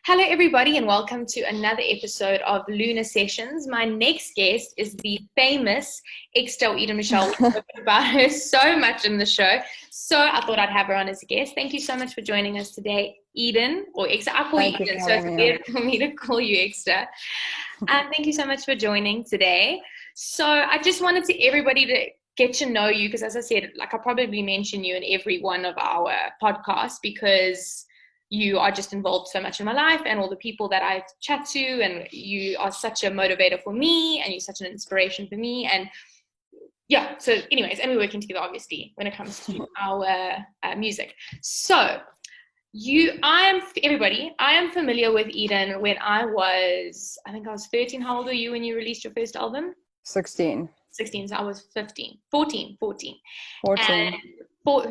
Hello, everybody, and welcome to another episode of Lunar Sessions. My next guest is the famous EGGSTA Eden Michelle. We've spoken about her so much in the show, so I thought I'd have her on as a guest. Thank you so much for joining us today, Eden, or EGGSTA. I call you Eden, so it's weird for me to call you EGGSTA. Thank you so much for joining today. So I just wanted everybody to get to know you, because as I said, I'll probably mention you in every one of our podcasts because you are just involved so much in my life and all the people that I chat to, and you are such a motivator for me, and you're such an inspiration for me. And yeah, so anyways, and we're working together obviously when it comes to our music. So I am familiar with Eden when I think I was 13. How old were you when you released your first album? 16. So I was 15, 14. And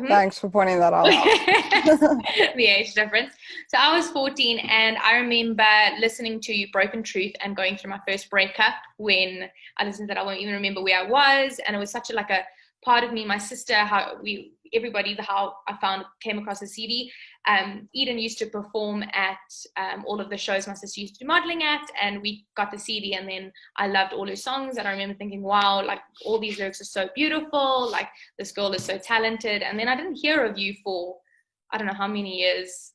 thanks for pointing that out. The age difference. So I was 14, and I remember listening to You Broken Truth and going through my first breakup. When I listened to that, I won't even remember where I was, and it was such a part of me, my sister, how I came across the CD. Eden used to perform at all of the shows my sister used to do modeling at, and we got the CD, and then I loved all her songs, and I remember thinking, wow, all these lyrics are so beautiful, this girl is so talented. And then I didn't hear of you for I don't know how many years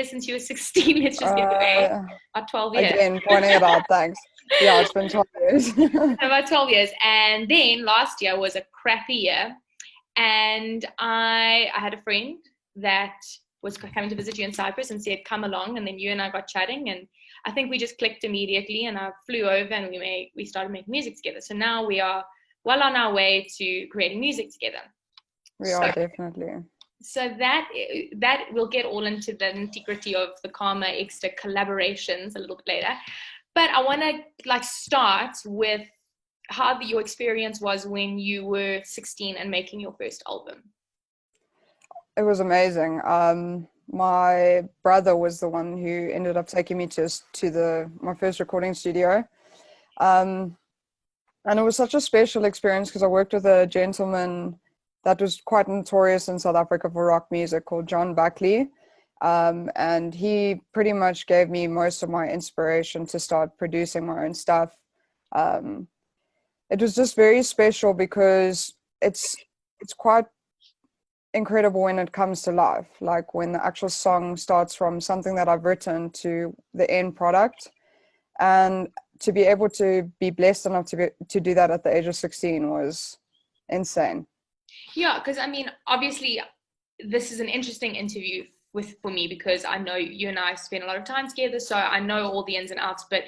since you were 16. Let's just get away. About 12 years. Again, pointing it out, thanks. Yeah, it's been 12 years. About 12 years. And then last year was a crappy year, and I had a friend that was coming to visit you in Cyprus and said, come along. And then you and I got chatting, and I think we just clicked immediately, and I flew over and we started making music together. So now we are well on our way to creating music together. We are definitely. So that we'll get all into the nitty-gritty of the Karma EGGSTA collaborations a little bit later. But I want to start with how your experience was when you were 16 and making your first album. It was amazing. My brother was the one who ended up taking me to my first recording studio. And it was such a special experience because I worked with a gentleman that was quite notorious in South Africa for rock music called John Buckley. And he pretty much gave me most of my inspiration to start producing my own stuff. It was just very special because it's quite incredible when it comes to life, like when the actual song starts from something that I've written to the end product. And to be able to be blessed enough to do that at the age of 16 was insane. Yeah, because obviously this is an interesting interview for me, because I know you and I spend a lot of time together, so I know all the ins and outs. But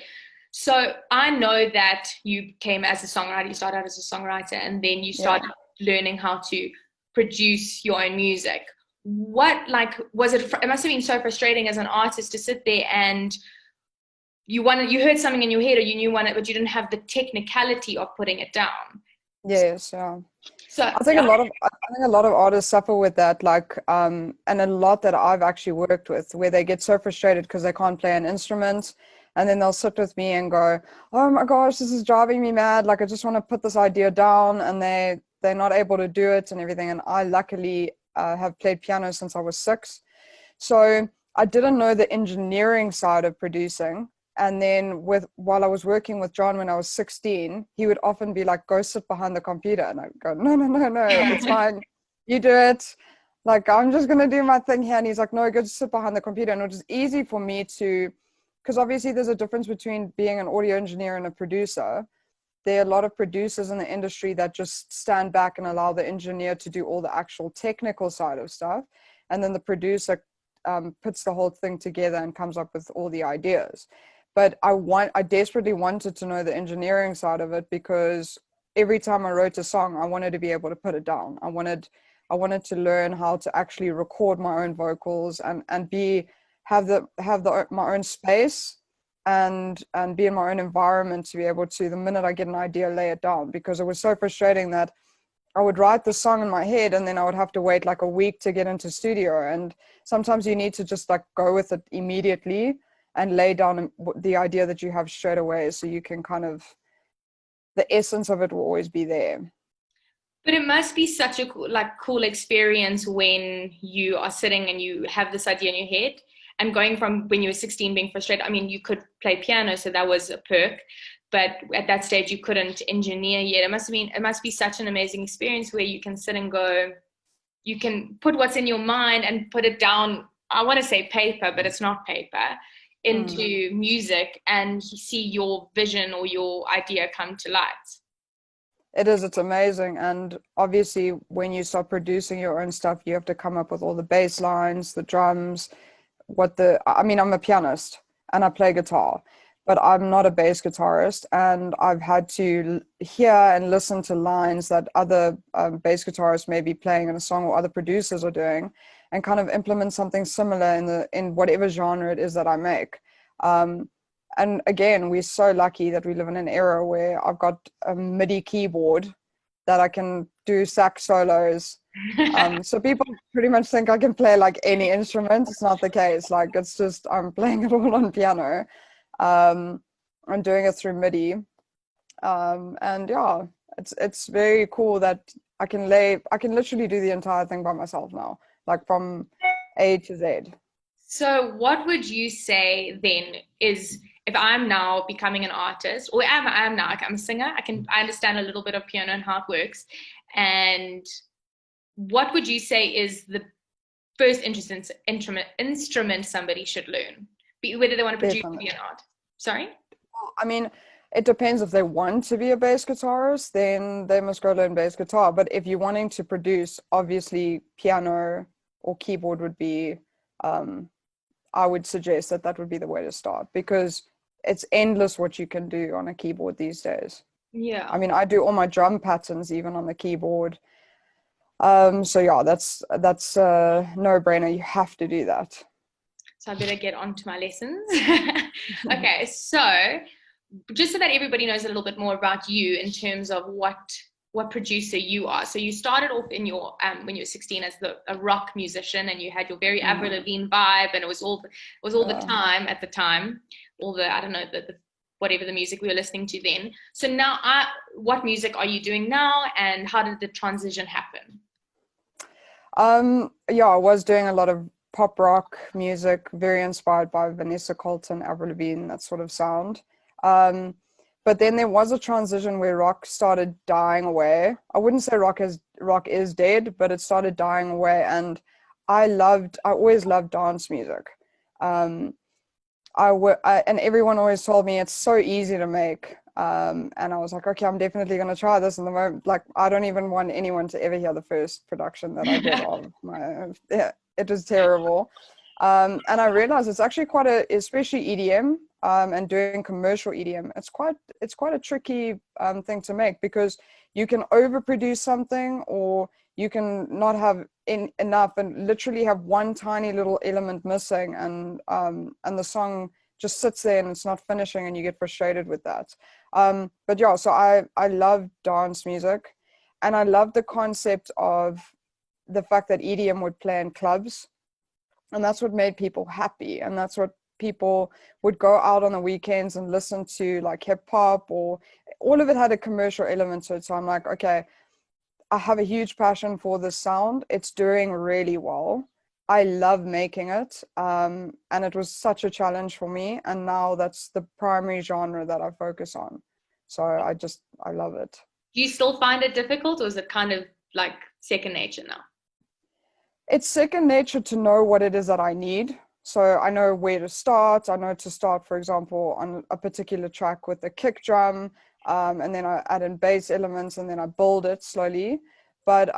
so I know that you came as a songwriter, you started out as a songwriter, and then you started learning how to produce your own music. What was it? It must have been so frustrating as an artist to sit there and you heard something in your head, or you knew it, but you didn't have the technicality of putting it down. Yes, yeah. So I think a lot of artists suffer with that, and a lot that I've actually worked with, where they get so frustrated because they can't play an instrument, and then they'll sit with me and go, oh my gosh, this is driving me mad, I just want to put this idea down, and they're not able to do it and everything. And I luckily have played piano since I was 6, so I didn't know the engineering side of producing. And then while I was working with John when I was 16, he would often be like, go sit behind the computer. And I'd go, no, it's fine. You do it. I'm just going to do my thing here. And he's like, no, go sit behind the computer. And it was easy for me because obviously there's a difference between being an audio engineer and a producer. There are a lot of producers in the industry that just stand back and allow the engineer to do all the actual technical side of stuff. And then the producer puts the whole thing together and comes up with all the ideas. But I desperately wanted to know the engineering side of it, because every time I wrote a song, I wanted to be able to put it down. I wanted to learn how to actually record my own vocals and have my own space and be in my own environment to be able to, the minute I get an idea, lay it down. Because it was so frustrating that I would write the song in my head and then I would have to wait a week to get into studio. And sometimes you need to just go with it immediately and lay down the idea that you have straight away, so you can the essence of it will always be there. But it must be such a cool experience when you are sitting and you have this idea in your head, and going from when you were 16 being frustrated, I mean, you could play piano, so that was a perk, but at that stage you couldn't engineer yet. It must be such an amazing experience where you can sit and go, you can put what's in your mind and put it down. I want to say paper, but it's not paper, into music, and see your vision or your idea come to light. It's amazing. And obviously when you start producing your own stuff, you have to come up with all the bass lines, the drums, I mean, I'm a pianist and I play guitar, but I'm not a bass guitarist, and I've had to hear and listen to lines that other bass guitarists may be playing in a song, or other producers are doing, and kind of implement something similar in whatever genre it is that I make. And again, we're so lucky that we live in an era where I've got a MIDI keyboard that I can do sax solos. So people pretty much think I can play like any instrument. It's not the case. Like, it's just I'm playing it all on piano. I'm doing it through MIDI. And yeah, it's very cool that I can literally do the entire thing by myself now, like from A to Z. So what would you say then is, if I'm now becoming an artist, or I'm now, like, I'm a singer, I understand a little bit of piano and how it works. And what would you say is the first instrument somebody should learn, whether they want to produce or be an art? Sorry? I mean, it depends. If they want to be a bass guitarist, then they must go learn bass guitar. But if you're wanting to produce, obviously piano or keyboard would be, I would suggest that would be the way to start, because it's endless what you can do on a keyboard these days. Yeah. I mean, I do all my drum patterns even on the keyboard. So yeah, that's a no-brainer. You have to do that. So I better get on to my lessons. Okay, so just so that everybody knows a little bit more about you in terms of what producer you are. So you started off in your when you were 16 as a rock musician, and you had your very Avril vibe, and it was all the time at the time, all the, I don't know, the whatever the music we were listening to then. So now, what music are you doing now, and how did the transition happen? Yeah, I was doing a lot of pop rock music, very inspired by Vanessa Colton, Avril, that sort of sound. But then there was a transition where rock started dying away. I wouldn't say rock is dead, but it started dying away. And I always loved dance music. And everyone always told me it's so easy to make. And I was like, okay, I'm definitely going to try this. And the moment, like, I don't even want anyone to ever hear the first production that I did of it was terrible. And I realized it's actually especially EDM, and doing commercial EDM, it's quite a tricky thing to make, because you can overproduce something, or you can not have enough and literally have one tiny little element missing, and the song just sits there and it's not finishing, and you get frustrated with that. But yeah, so I love dance music, and I love the concept of the fact that EDM would play in clubs, and that's what made people happy, and that's what people would go out on the weekends and listen to, like hip hop, or all of it had a commercial element to it. So I'm like, okay, I have a huge passion for this sound. It's doing really well. I love making it. And it was such a challenge for me. And now that's the primary genre that I focus on. So I love it. Do you still find it difficult, or is it kind of like second nature now? It's second nature to know what it is that I need. So I know where to start. I know to start, for example, on a particular track with a kick drum, and then I add in bass elements, and then I build it slowly. But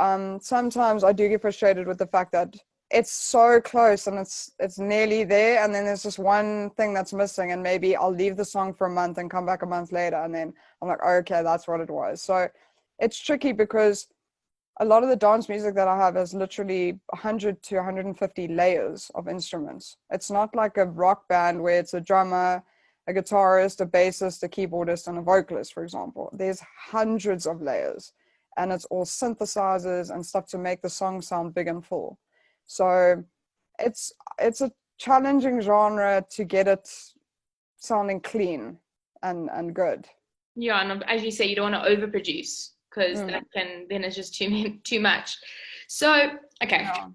sometimes I do get frustrated with the fact that it's so close and it's nearly there, and then there's just one thing that's missing, and maybe I'll leave the song for a month and come back a month later, and then I'm like, oh, okay, that's what it was. So it's tricky, because a lot of the dance music that I have is literally 100 to 150 layers of instruments. It's not like a rock band where it's a drummer, a guitarist, a bassist, a keyboardist, and a vocalist, for example. There's hundreds of layers, and it's all synthesizers and stuff to make the song sound big and full. So it's a challenging genre to get it sounding clean and good. Yeah, and as you say, you don't want to overproduce, because then it's just too much. So, okay. Yeah.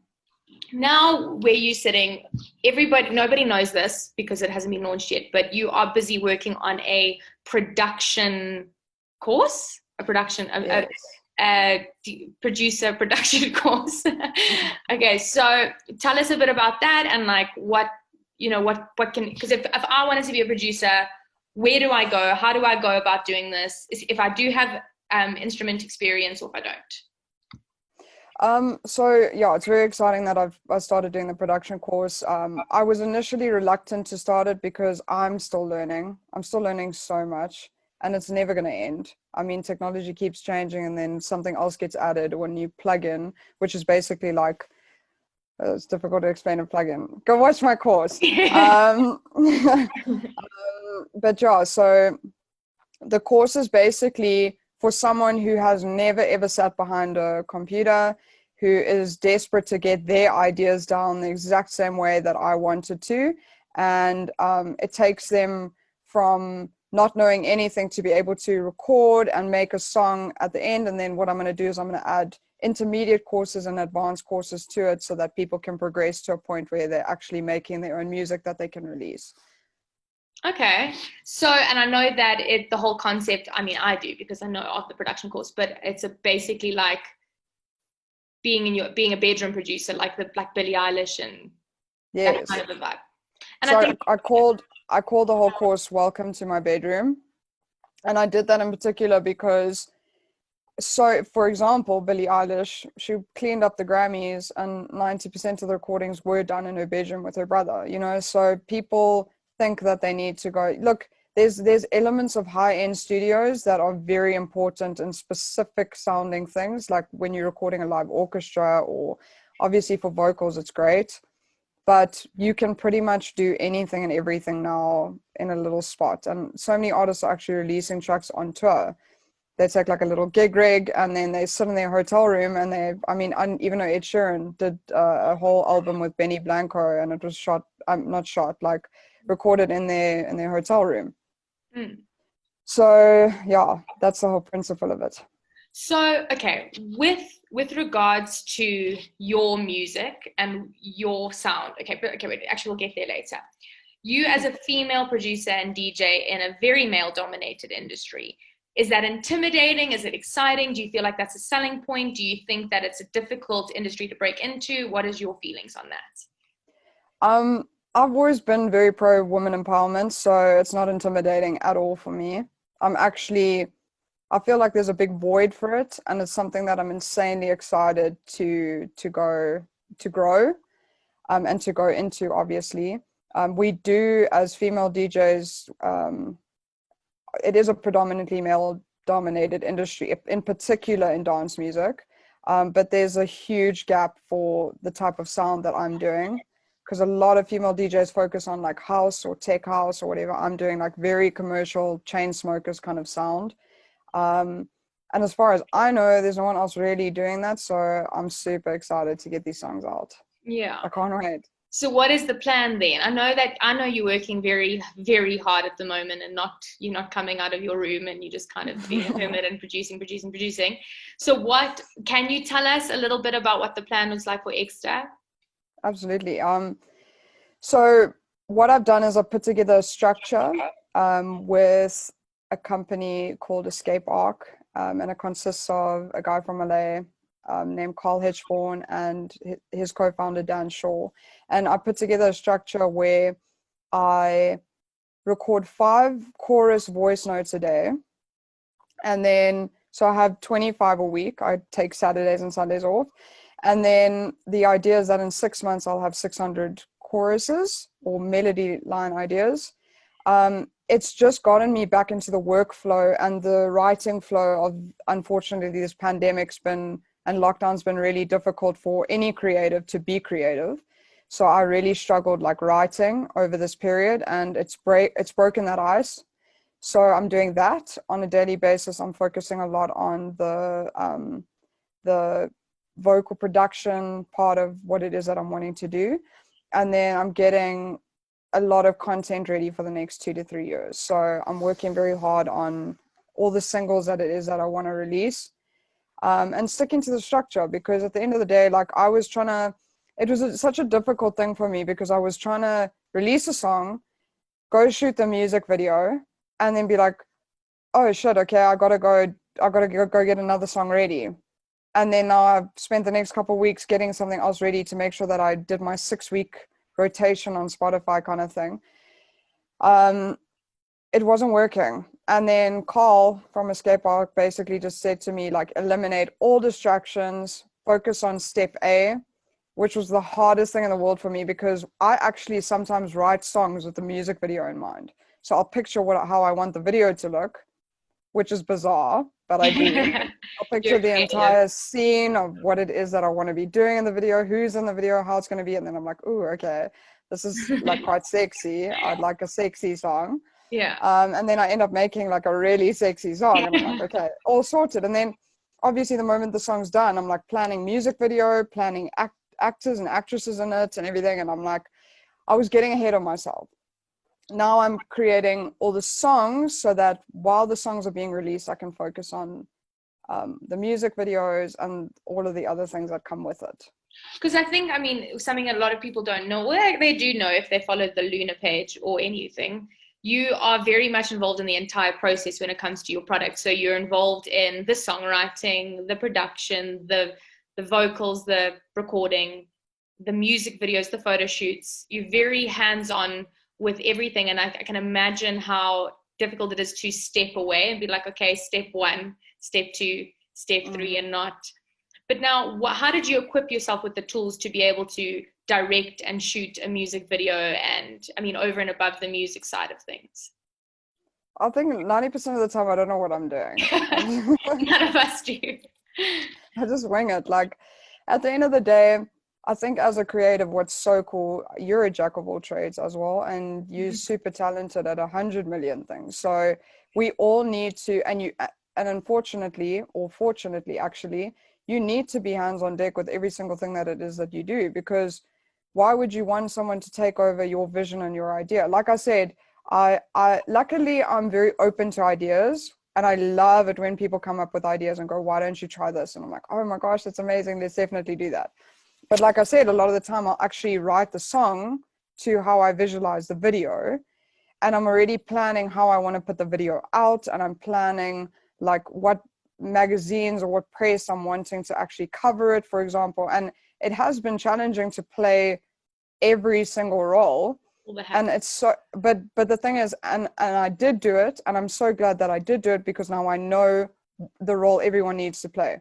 now where you're sitting, nobody knows this because it hasn't been launched yet, but you are busy working on a production course, Yes. producer production course. Okay, so tell us a bit about that and like what can, because if I wanted to be a producer, where do I go? How do I go about doing this? If I do have instrument experience or if I don't? So yeah, it's very exciting that I started doing the production course. I was initially reluctant to start it because I'm still learning. I'm still learning so much, and it's never going to end. I mean, technology keeps changing, and then something else gets added when you plug in, which is basically like it's difficult to explain a plugin. Go watch my course. But yeah, so the course is basically for someone who has never ever sat behind a computer, who is desperate to get their ideas down the exact same way that I wanted to. And it takes them from not knowing anything to be able to record and make a song at the end. And then what I'm going to do is I'm going to add intermediate courses and advanced courses to it so that people can progress to a point where they're actually making their own music that they can release. Okay. So, and I know that the whole concept, I mean, I do because I know of the production course, but it's basically like being a bedroom producer, like Billie Eilish and that Yes. kind of a vibe. And So I think I called the whole course "Welcome to My Bedroom," and I did that in particular because, so for example, Billie Eilish, she cleaned up the Grammys, and 90% of the recordings were done in her bedroom with her brother. You know, so people think that they need to go look. There's elements of high-end studios that are very important in specific sounding things, like when you're recording a live orchestra, or obviously for vocals, it's great. But you can pretty much do anything and everything now in a little spot. And so many artists are actually releasing tracks on tour. They take like a little gig rig and then they sit in their hotel room and even though Ed Sheeran did a whole album with Benny Blanco, and it was recorded in their hotel room. Mm. So yeah, that's the whole principle of it. So, okay, with regards to your music and your sound, wait, actually, we'll get there later. You as a female producer and DJ in a very male-dominated industry, is that intimidating? Is it exciting? Do you feel like that's a selling point? Do you think that it's a difficult industry to break into? What is your feelings on that? I've always been very pro women empowerment, so it's not intimidating at all for me. I feel like there's a big void for it, and it's something that I'm insanely excited to grow and to go into. Obviously, we do as female DJs. It is a predominantly male-dominated industry, in particular in dance music. But there's a huge gap for the type of sound that I'm doing, because a lot of female DJs focus on like house or tech house or whatever. I'm doing like very commercial chain smokers kind of sound. And as far as I know, there's no one else really doing that. So I'm super excited to get these songs out. Yeah. I can't wait. So what is the plan then? I know you're working very, very hard at the moment, and you're not coming out of your room and you're just kind of being a hermit and producing. So what can you tell us a little bit about what the plan looks like for EGGSTA? Absolutely. So what I've done is I've put together a structure with a company called Escape Arc, and it consists of a guy from LA named Carl Hitchborn and his co-founder Dan Shaw. And I put together a structure where I record 5 chorus voice notes a day, and then so I have 25 a week. I take Saturdays and Sundays off, and then the idea is that in 6 months I'll have 600 choruses or melody line ideas. It's just gotten me back into the workflow and the writing flow of, unfortunately, this pandemic's been and lockdown's been really difficult for any creative to be creative. So I really struggled like writing over this period, and it's broken that ice. So I'm doing that on a daily basis. I'm focusing a lot on the vocal production part of what it is that I'm wanting to do. And then I'm getting a lot of content ready for the next 2 to 3 years. So I'm working very hard on all the singles that it is that I want to release, and sticking to the structure, because at the end of the day, like I was trying to, it was such a difficult thing for me because I was trying to release a song, go shoot the music video, and then be like, oh shit, okay, I gotta go get another song ready. And then now I've spent the next couple of weeks getting something else ready to make sure that I did my 6-week rotation on Spotify kind of thing. It wasn't working. And then Carl from Escape Arc basically just said to me, like, eliminate all distractions, focus on step A, which was the hardest thing in the world for me because I actually sometimes write songs with the music video in mind. So I'll picture how I want the video to look, which is bizarre, but I do. I'll picture the entire scene of what it is that I want to be doing in the video, who's in the video, how it's going to be. And then I'm like, ooh, okay, this is like quite sexy. I'd like a sexy song. Yeah. And then I end up making like a really sexy song. And I'm like, okay, all sorted. And then obviously the moment the song's done, I'm like planning music video, planning actors and actresses in it and everything. And I'm like, I was getting ahead of myself. Now I'm creating all the songs so that while the songs are being released, I can focus on the music videos and all of the other things that come with it. Because I think, I mean, something a lot of people don't know, well, they do know if they follow the Luna page or anything, you are very much involved in the entire process when it comes to your product. So you're involved in the songwriting, the production, the vocals, the recording, the music videos, the photo shoots. You're very hands-on with everything. And I can imagine how difficult it is to step away and be like, okay, step 1, step 2, step 3, and not. But now, how did you equip yourself with the tools to be able to direct and shoot a music video and, I mean, over and above the music side of things? I think 90% of the time I don't know what I'm doing. None of us do. I just wing it. Like, at the end of the day, I think as a creative, what's so cool, you're a jack of all trades as well, and you're super talented at 100 million things. So we all need to, and unfortunately, or fortunately actually, you need to be hands on deck with every single thing that it is that you do, because why would you want someone to take over your vision and your idea? Like I said, I luckily I'm very open to ideas, and I love it when people come up with ideas and go, why don't you try this? And I'm like, oh my gosh, that's amazing. Let's definitely do that. But like I said, a lot of the time I'll actually write the song to how I visualize the video, and I'm already planning how I want to put the video out, and I'm planning like what magazines or what press I'm wanting to actually cover it, for example. And it has been challenging to play every single role. And it's so, but the thing is, and I did do it, and I'm so glad that I did do it, because now I know the role everyone needs to play.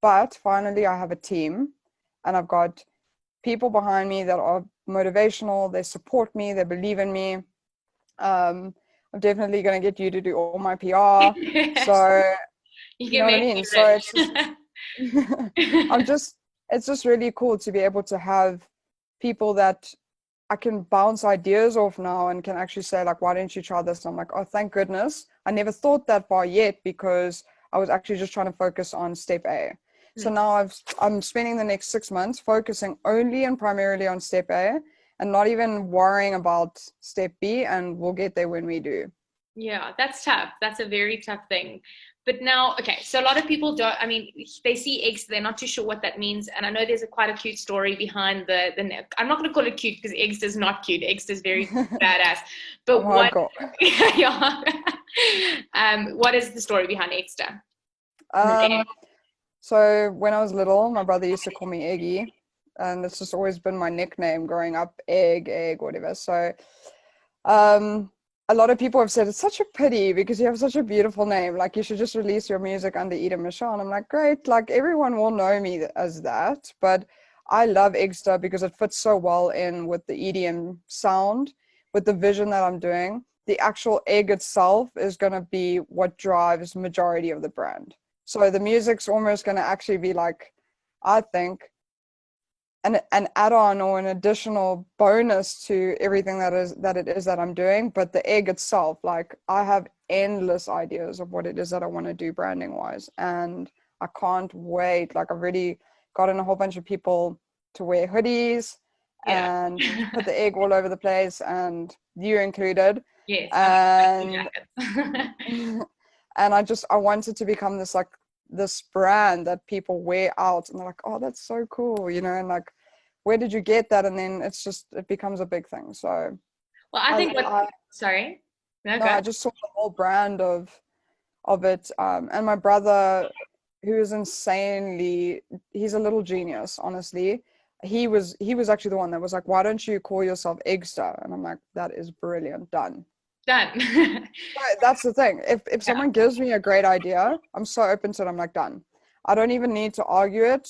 But finally I have a team, and I've got people behind me that are motivational, they support me, they believe in me. I'm definitely going to get you to do all my PR. So you know what I mean? So it's it's just really cool to be able to have people that I can bounce ideas off now and can actually say, like, why don't you try this? And I'm like, oh, thank goodness. I never thought that far yet, because I was actually just trying to focus on step A. So now I'm spending the next 6 months focusing only and primarily on step A, and not even worrying about step B, and we'll get there when we do. Yeah, that's tough. That's a very tough thing. But now, okay, so a lot of people don't, I mean, they see eggs, they're not too sure what that means. And I know there's quite a cute story behind the I'm not going to call it cute, because eggs is not cute. Eggs is very badass. But yeah. What is the story behind EGGSTA? So when I was little, my brother used to call me Eggy, and it's just always been my nickname growing up, egg, whatever. So a lot of people have said it's such a pity because you have such a beautiful name. Like, you should just release your music under Ida Michelle. And I'm like, great. Like, everyone will know me as that. But I love EGGSTA because it fits so well in with the EDM sound, with the vision that I'm doing. The actual egg itself is going to be what drives majority of the brand. So the music's almost going to actually be like, I think, an add-on or an additional bonus to everything that it is that I'm doing. But the egg itself, like, I have endless ideas of what it is that I want to do branding wise, and I can't wait. Like, I've already gotten a whole bunch of people to wear hoodies and put the egg all over the place, and you included. Yes. And and I wanted to become this brand that people wear out, and they're like, oh, that's so cool, you know. And like, where did you get that? And then it becomes a big thing. So well, I think sorry. No, I just saw the whole brand of it. And my brother, who is he's a little genius, honestly. He was actually the one that was like, why don't you call yourself EGGSTA? And I'm like, that is brilliant. Done. That's the thing. If someone gives me a great idea, I'm so open to it. I'm like, done. I don't even need to argue it.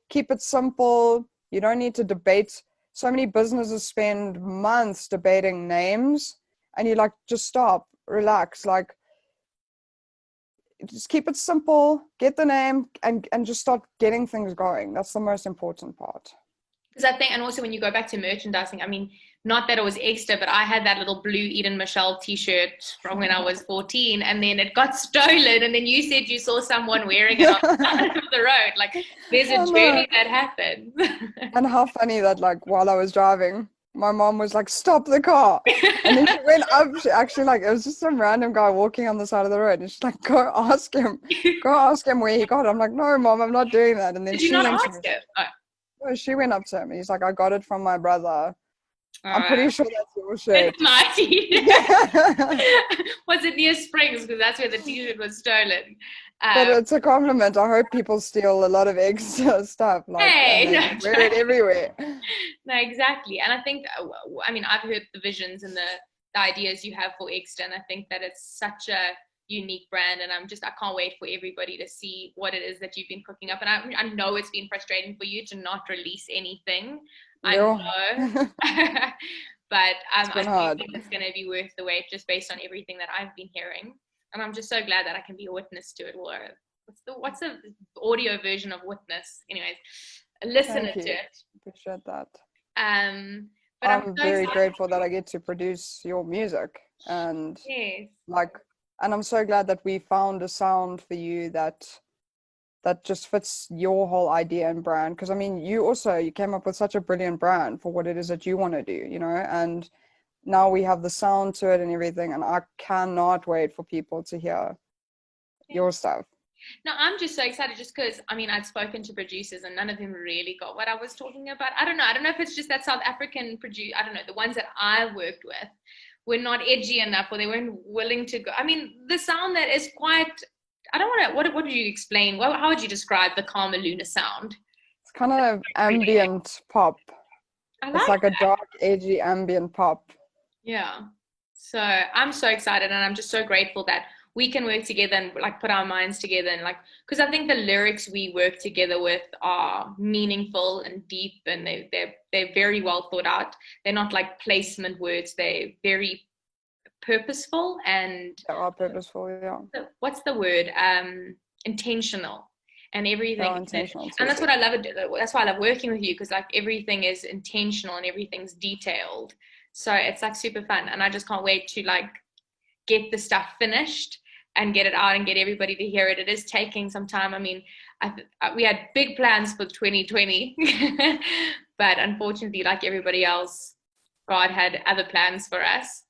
Keep it simple. You don't need to debate. So many businesses spend months debating names, and you like, just stop, relax, like, just keep it simple, get the name, and just start getting things going. That's the most important part. Because I think, and also when you go back to merchandising, I mean, not that it was extra, but I had that little blue Eden Michelle t-shirt from when I was 14, and then it got stolen, and then you said you saw someone wearing it on the side of the road. Like, there's a journey that happened. And how funny that, like, while I was driving, my mom was like, stop the car. And then she went up, like, it was just some random guy walking on the side of the road. And she's like, go ask him where he got it. I'm like, no, Mom, I'm not doing that. And then she went to him? Oh, she went up to him. He's like, I got it from my brother. I'm pretty sure that's your shirt. It's my t-shirt. Was it near Springs? Because that's where the t-shirt was stolen. But it's a compliment. I hope people steal a lot of EGGSTA stuff. Like, and wear it everywhere. No, exactly. And I think, I mean, I've heard the visions and the ideas you have for EGGSTA, and I think that it's such a unique brand, and I can't wait for everybody to see what it is that you've been cooking up. And I know it's been frustrating for you to not release anything. I know. But I think it's going to be worth the wait, just based on everything that I've been hearing. And I'm just so glad that I can be a witness to it. Or what's the audio version of witness? Anyways, listen to it. Appreciate that. But I'm so very grateful that I get to produce your music, and and I'm so glad that we found a sound for you that just fits your whole idea and brand. Because I mean, you came up with such a brilliant brand for what it is that you want to do, you know, and now we have the sound to it and everything, and I cannot wait for people to hear your stuff. No, I'm just so excited, just because, I mean, I'd spoken to producers and none of them really got what I was talking about. I don't know if it's just that South African I don't know, the ones that I worked with were not edgy enough, or they weren't willing to go. I mean, the sound that is quite, I don't want to, what would you explain? How would you describe the Karma Luna sound? It's kind of ambient pop. It's like a dark, edgy ambient pop. Yeah. So I'm so excited, and I'm just so grateful that we can work together and like put our minds together, and like, because I think the lyrics we work together with are meaningful and deep, and they're very well thought out. They're not like placement words. They're very purposeful, and they are purposeful. Yeah. What's the word? Intentional. And everything, intentional, and that's what I love. That's why I love working with you, because like everything is intentional and everything's detailed. So it's like super fun, and I just can't wait to like get the stuff finished and get it out and get everybody to hear it. It is taking some time. I mean, we had big plans for 2020, but unfortunately, like everybody else, God had other plans for us.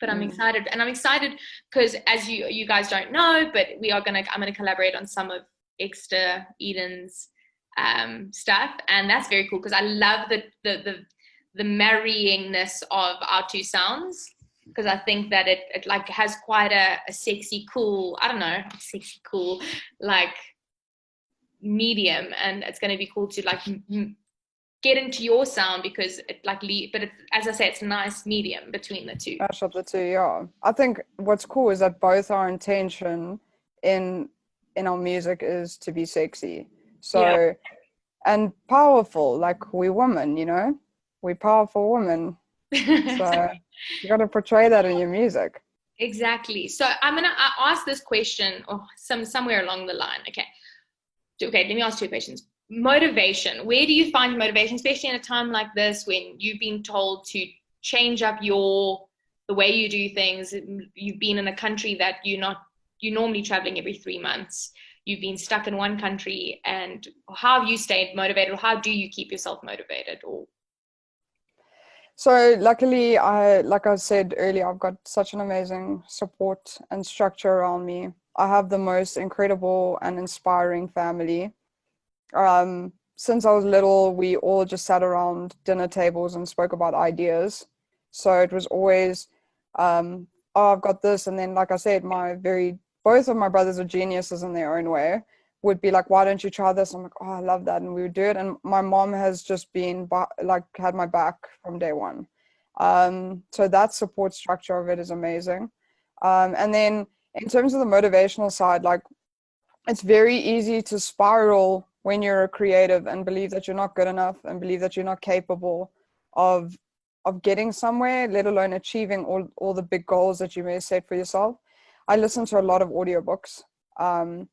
But I'm excited, and I'm excited because, as you guys don't know, but I'm gonna collaborate on some of EGGSTA Eden's stuff, and that's very cool because I love the marryingness of our two sounds, because I think that it like has quite a sexy, cool, I don't know, sexy, cool, like medium, and it's going to be cool to like get into your sound, because it like, but it's, as I say, it's a nice medium between the two. Mash up the two, yeah. I think what's cool is that both our intention in our music is to be sexy, so and powerful, like we women, you know, we powerful women. So you got to portray that in your music. Exactly. So I'm gonna ask this question, somewhere along the line. Okay, let me ask 2 questions. Motivation. Where do you find motivation, especially in a time like this when you've been told to change up the way you do things? You've been in a country that you're normally traveling every 3 months. You've been stuck in one country, and how have you stayed motivated, or how do you keep yourself motivated? So luckily, like I said earlier, I've got such an amazing support and structure around me. I have the most incredible and inspiring family. since I was little, we all just sat around dinner tables and spoke about ideas. So it was always, oh, I've got this. And then, like I said, both of my brothers are geniuses in their own way, would be like, why don't you try this? I'm like, oh, I love that. And we would do it. And my mom has just been like, had my back from day one. So that support structure of it is amazing. And then in terms of the motivational side, like, it's very easy to spiral when you're a creative and believe that you're not good enough and believe that you're not capable of getting somewhere, let alone achieving all the big goals that you may set for yourself. I listen to a lot of audiobooks. I'm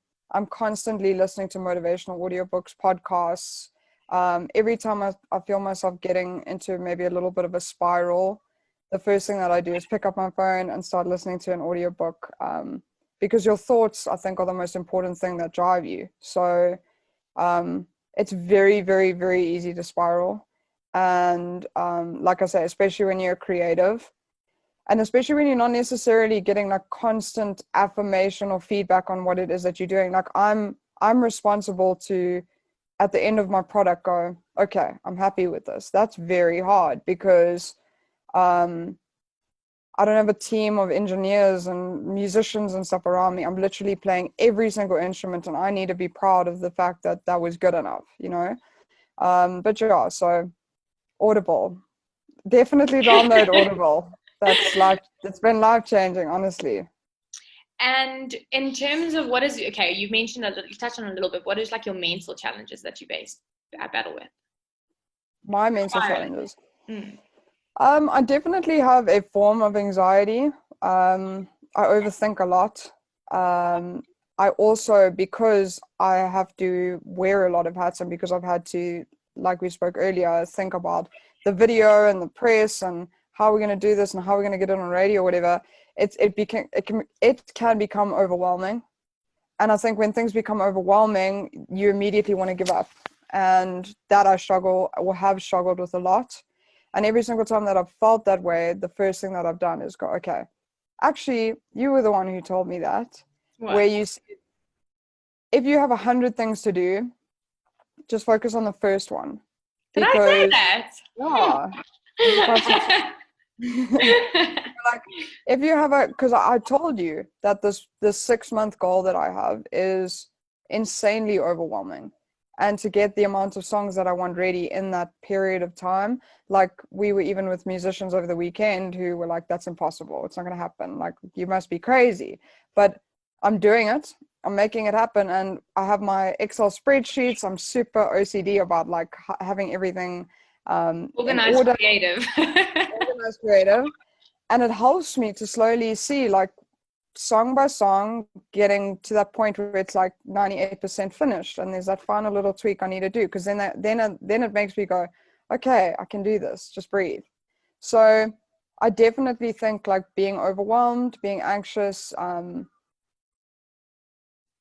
constantly listening to motivational audiobooks, podcasts. Every time I feel myself getting into maybe a little bit of a spiral, the first thing that I do is pick up my phone and start listening to an audiobook, because your thoughts, I think, are the most important thing that drive you. So it's very, very, very easy to spiral. And like I say, especially when you're creative, and especially when you're not necessarily getting like constant affirmation or feedback on what it is that you're doing. Like I'm responsible to, at the end of my product, go, okay, I'm happy with this. That's very hard because I don't have a team of engineers and musicians and stuff around me. I'm literally playing every single instrument, and I need to be proud of the fact that that was good enough, you know? But yeah, so Audible. Definitely download Audible. It's been life-changing, honestly. And in terms of what is, okay, you mentioned you touched on a little bit, what is like your mental challenges that you battle with? My mental challenges. Mm. I definitely have a form of anxiety. I overthink a lot. I also, because I have to wear a lot of hats, and because I've had to, like we spoke earlier, think about the video and the press and how we're going to do this and how we're going to get it on radio or whatever, it can become overwhelming. And I think when things become overwhelming, you immediately want to give up. And that I struggle or have struggled with a lot. And every single time that I've felt that way, the first thing that I've done is go, okay, actually, you were the one who told me that. What? Where you said, if you have 100 things to do, just focus on the first one. Did I say that? Yeah. Like, if you have because I told you that this 6-month goal that I have is insanely overwhelming. And to get the amount of songs that I want ready in that period of time, like we were even with musicians over the weekend who were like, that's impossible. It's not going to happen. Like, you must be crazy. But I'm doing it. I'm making it happen. And I have my Excel spreadsheets. I'm super OCD about like having everything organized, creative. Organized, creative. And it helps me to slowly see, like, song by song, getting to that point where it's like 98% finished, and there's that final little tweak I need to do, because then it makes me go, okay, I can do this, just breathe. So I definitely think like being overwhelmed, being anxious, those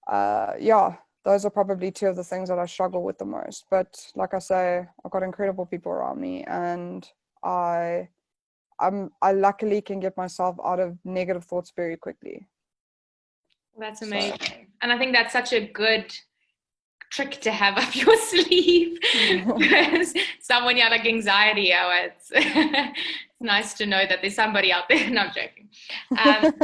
are probably two of the things that I struggle with the most. But like I say, I've got incredible people around me, and I luckily can get myself out of negative thoughts very quickly. That's amazing. So. And I think that's such a good trick to have up your sleeve. Because someone, yeah, like anxiety, it's nice to know that there's somebody out there. No, I'm joking. But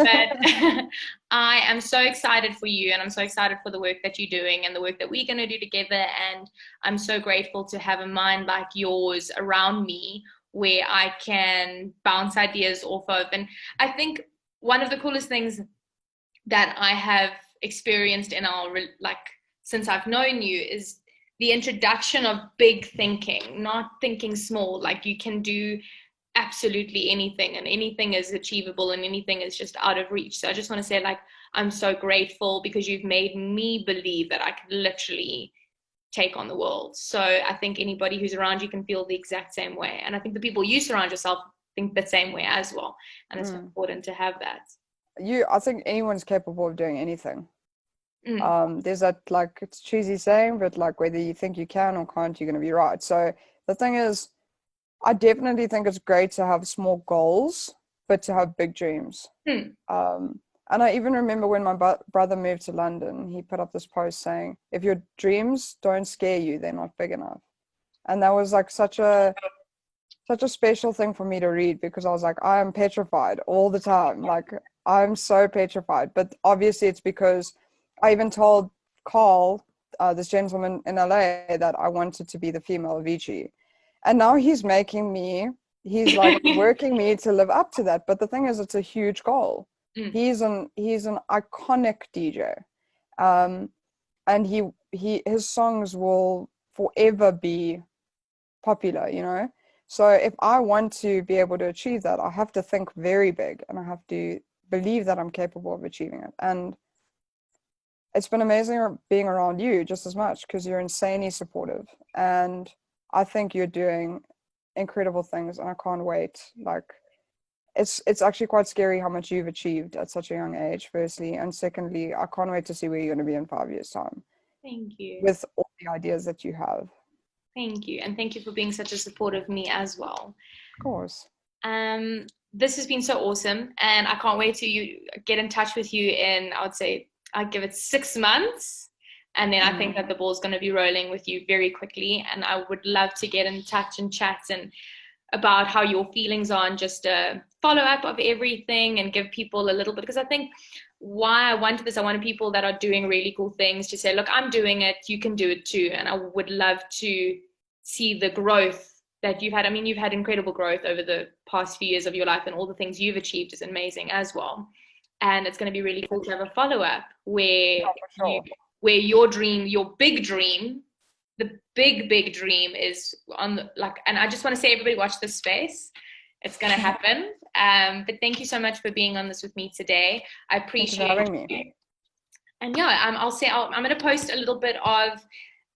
I am so excited for you, and I'm so excited for the work that you're doing and the work that we're going to do together. And I'm so grateful to have a mind like yours around me, where I can bounce ideas off of. And I think one of the coolest things that I have experienced in since I've known you is the introduction of big thinking, not thinking small. Like, you can do absolutely anything, and anything is achievable, and anything is just out of reach. So I just want to say, like, I'm so grateful, because you've made me believe that I could literally take on the world. So I think anybody who's around you can feel the exact same way. And I think the people you surround yourself think the same way as well. And it's important to have that. I think anyone's capable of doing anything. There's that, like, it's cheesy saying, but like, whether you think you can or can't, you're going to be right. So the thing is, I definitely think it's great to have small goals, but to have big dreams. And And I even remember when my brother moved to London, he put up this post saying, if your dreams don't scare you, they're not big enough. And that was like such a special thing for me to read, because I was like, I am petrified all the time. Like, I'm so petrified. But obviously it's because I even told Carl, this gentleman in LA, that I wanted to be the female Avicii. And now he's like working me to live up to that. But the thing is, it's a huge goal. He's an iconic DJ. And his songs will forever be popular, you know? So if I want to be able to achieve that, I have to think very big, and I have to believe that I'm capable of achieving it. And it's been amazing being around you just as much, because you're insanely supportive, and I think you're doing incredible things, and I can't wait. Like, it's actually quite scary how much you've achieved at such a young age, firstly, and secondly, I can't wait to see where you're going to be in 5 years' time. Thank you. With all the ideas that you have. Thank you. And thank you for being such a support of me as well. Of course. This has been so awesome. And I can't wait to get in touch with you in, I would say, I'd give it 6 months. And then I think that the ball's going to be rolling with you very quickly. And I would love to get in touch and chat and about how your feelings are, and just a follow-up of everything, and give people a little bit, because I think why I wanted this, I wanted people that are doing really cool things to say, look, I'm doing it, you can do it too. And I would love to see the growth that you've had. I mean, you've had incredible growth over the past few years of your life, and all the things you've achieved is amazing as well. And it's going to be really cool to have a follow-up where where your dream, your big dream, the big dream is on the, like, and I just want to say, everybody watch this space. It's going to happen. But thank you so much for being on this with me today. I appreciate having me. And yeah, I'm going to post a little bit of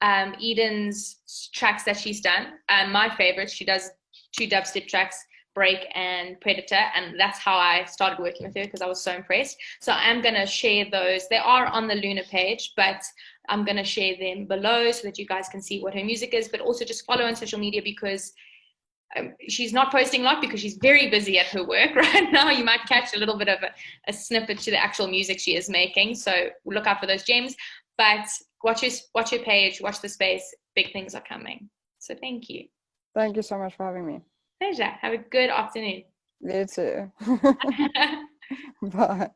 Eden's tracks that she's done. My favorites, she does 2 dubstep tracks, Break and Predator, and that's how I started working with her, because I was so impressed. So I'm going to share those. They are on the Luna page, but I'm going to share them below so that you guys can see what her music is, but also just follow on social media, because she's not posting a lot because she's very busy at her work right now. You might catch a little bit of a snippet to the actual music she is making. So look out for those gems, but watch your page, watch the space. Big things are coming. So thank you. Thank you so much for having me. Pleasure. Have a good afternoon. You too. Bye.